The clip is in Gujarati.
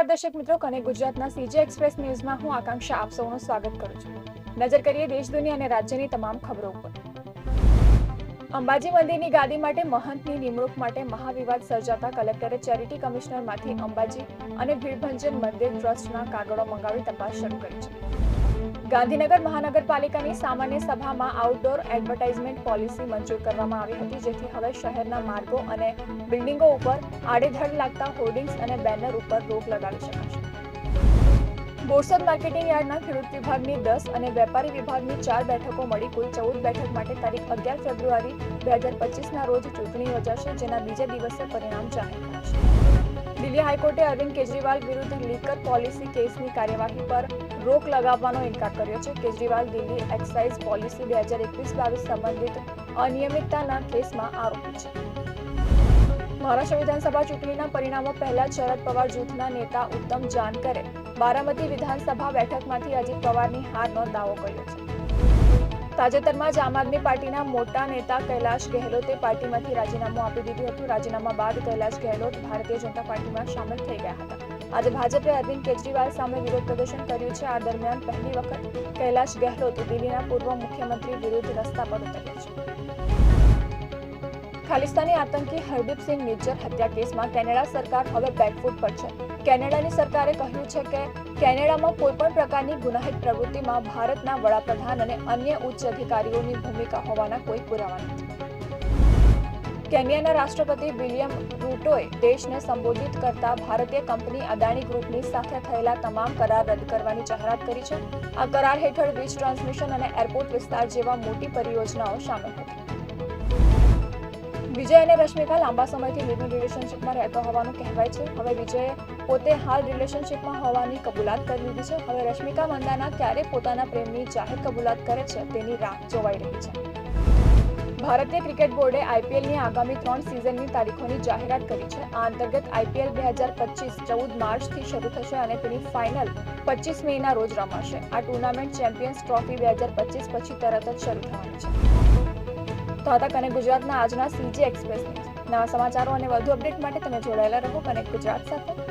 નમસ્કાર દર્શક મિત્રો, કનેક્ટ ગુજરાતના સીજી એક્સપ્રેસ ન્યૂઝમાં હું આકાંક્ષા આપ સૌનું સ્વાગત કરું છું। નજર કરીએ દેશ દુનિયા અને રાજ્યની તમામ ખબરો ઉપર। અંબાજી મંદિરની ગાદી માટે મહંતની નિમણૂક માટે મહાવિવાદ સર્જાતા કલેક્ટરે ચેરિટી કમિશનરમાંથી અંબાજી અને ભીડભંજન મંદિર ટ્રસ્ટના કાગળો મંગાવી તપાસ શરૂ કરી છે। ગાંધીનગર મહાનગરપાલિકાની સામાન્ય સભામાં આઉટડોર એડવર્ટાઇઝમેન્ટ પોલિસી મંજૂર કરવામાં આવી હતી, જેથી હવે શહેરના માર્ગો અને બિલ્ડિંગો ઉપર આડેધડ લાગતા હોર્ડિંગ્સ અને બેનર ઉપર રોક લગાવી શકાશે। બોરસદ માર્કેટિંગ યાર્ડના ખેડૂત વિભાગની 10 અને વેપારી વિભાગની 4 બેઠકો મળી કુલ 14 બેઠક માટે તારીખ 11 ફેબ્રુઆરી 2025ના રોજ ચૂંટણી યોજાશે, જેના બીજા દિવસે પરિણામ જાહેર કરાશે। દિલ્હી હાઈકોર્ટે અરવિંદ કેજરીવાલ વિરુદ્ધ લીકર પોલિસી કેસની કાર્યવાહી પર રોક લગાવવાનો ઇનકાર કર્યો છે। કેજરીવાલ દિલ્હી એક્સાઇઝ પોલિસી 2021-22 સંબંધિત અનિયમિતતાના કેસમાં આરોપી છે। મહારાષ્ટ્ર વિધાનસભા ચૂંટણીના પરિણામો પહેલા શરદ પવાર જૂથના નેતા ઉત્તમ જાનકરે બારામતી વિધાનસભા બેઠકમાંથી અજીત પવારની હારનો દાવો કર્યો છે। તાજેતરમાં જ આમ આદમી પાર્ટીના મોટા નેતા કૈલાશ ગેહલોતે પાર્ટીમાંથી રાજીનામું આપી દીધું હતું। રાજીનામા બાદ કૈલાશ ગેહલોત ભારતીય જનતા પાર્ટીમાં સામેલ થઈ ગયા હતા। આજે ભાજપે અરવિંદ કેજરીવાલ સામે વિરોધ પ્રદર્શન કર્યું છે। આ દરમિયાન પહેલી વખત કૈલાશ ગેહલોત દિલ્હીના પૂર્વ મુખ્યમંત્રી વિરુદ્ધ રસ્તા પર ઉતર્યા છે। ખાલિસ્તાની આતંકી હરદીપસિંહ નિજ્જર હત્યા કેસમાં કેનેડા સરકાર હવે બેકફૂટ પર છે। કેનેડાની સરકારે કહ્યું છે કે કેનેડામાં કોઈપણ પ્રકારની ગુનાહિત પ્રવૃત્તિમાં ભારતના વડાપ્રધાન અને અન્ય ઉચ્ચ અધિકારીઓની ભૂમિકા હોવાના કોઈ પુરાવા નથી। કેન્યાના રાષ્ટ્રપતિ વિલિયમ રૂટોએ દેશને સંબોધિત કરતા ભારતીય કંપની અદાણી ગ્રુપની સાથે થયેલા તમામ કરાર રદ કરવાની જાહેરાત કરી છે। આ કરાર હેઠળ વીજ ટ્રાન્સમિશન અને એરપોર્ટ વિસ્તાર જેવા મોટી પરિયોજનાઓ શામેલ હતી। વિજય અને રશ્મિકા લાંબા સમયથી લિવ ઇન રિલેશનશિપમાં રહેતો હોવાનું કહેવાય છે। હવે વિજયે પોતે હાલ રિલેશનશિપમાં હોવાની કબૂલાત કરી લીધી છે। હવે રશ્મિકા મંદાના ક્યારે પોતાના પ્રેમની જાહેર કબૂલાત કરે છે તેની રાહ જોવાઈ રહી છે। ભારતીય ક્રિકેટ બોર્ડે આઈપીએલની આગામી 3 સિઝનની તારીખોની જાહેરાત કરી છે। આ અંતર્ગત આઈપીએલ 2025 14 માર્ચથી શરૂ થશે અને તેની ફાઇનલ 25 મેના રોજ રમાશે। આ ટુર્નામેન્ટ ચેમ્પિયન્સ ટ્રોફી 2025 પછી તરત જ શરૂ થવાની છે। તો હતા કનેક્ટ ગુજરાતના આજના સીજી એક્સપ્રેસ ન્યૂઝ। નવા સમાચારો અને વધુ અપડેટ માટે તમે જોડાયેલા રહો કનેક્ટ ગુજરાત સાથે।